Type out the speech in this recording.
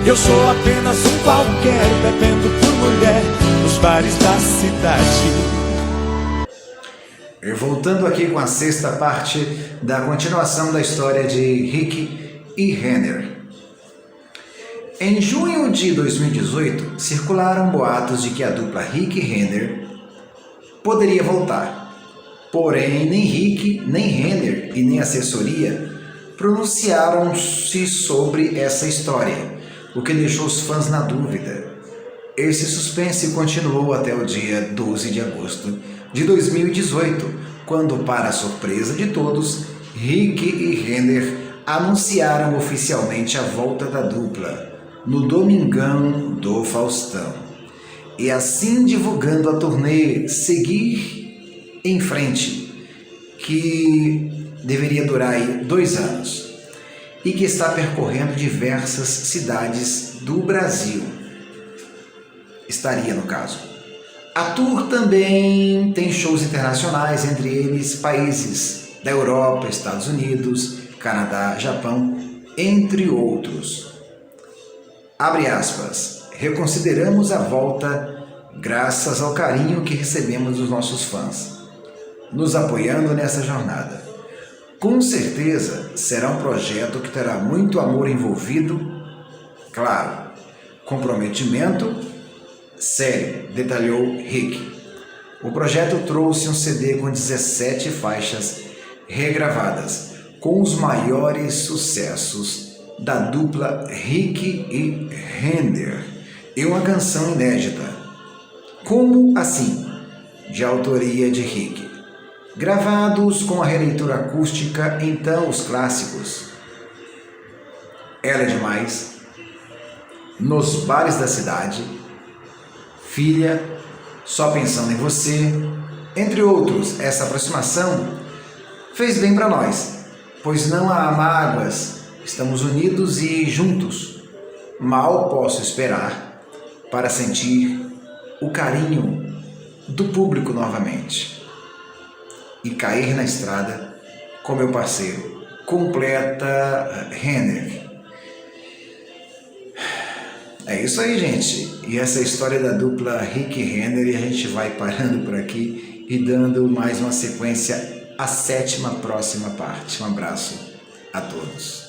Eu sou apenas um qualquer, bebendo por mulher nos bares da cidade. E voltando aqui com a sexta parte da continuação da história de Rick e Renner. Em junho de 2018, circularam boatos de que a dupla Rick e Renner poderia voltar. Porém, nem Rick, nem Renner e nem a assessoria pronunciaram-se sobre essa história, o que deixou os fãs na dúvida. Esse suspense continuou até o dia 12 de agosto de 2018, quando, para a surpresa de todos, Rick e Renner anunciaram oficialmente a volta da dupla no Domingão do Faustão, e assim divulgando a turnê Seguir em Frente, que deveria durar 2 anos e que está percorrendo diversas cidades do Brasil. Estaria, no caso. A tour também tem shows internacionais, entre eles países da Europa, Estados Unidos, Canadá, Japão, entre outros. Abre aspas, reconsideramos a volta graças ao carinho que recebemos dos nossos fãs, nos apoiando nessa jornada. Com certeza será um projeto que terá muito amor envolvido, claro, comprometimento sério, detalhou Rick. O projeto trouxe um CD com 17 faixas regravadas, com os maiores sucessos da dupla Rick e Renner, e uma canção inédita, Como Assim, de autoria de Rick, gravados com a releitura acústica, então os clássicos Ela é Demais, Nos Bares da Cidade, Filha, Só Pensando em Você, entre outros. Essa aproximação fez bem para nós, pois não há mágoas, estamos unidos e juntos. Mal posso esperar para sentir o carinho do público novamente e cair na estrada com meu parceiro, completa Renner. É isso aí, gente. E essa é a história da dupla Rick e Renner, e a gente vai parando por aqui e dando mais uma sequência à 7ª próxima parte. Um abraço a todos.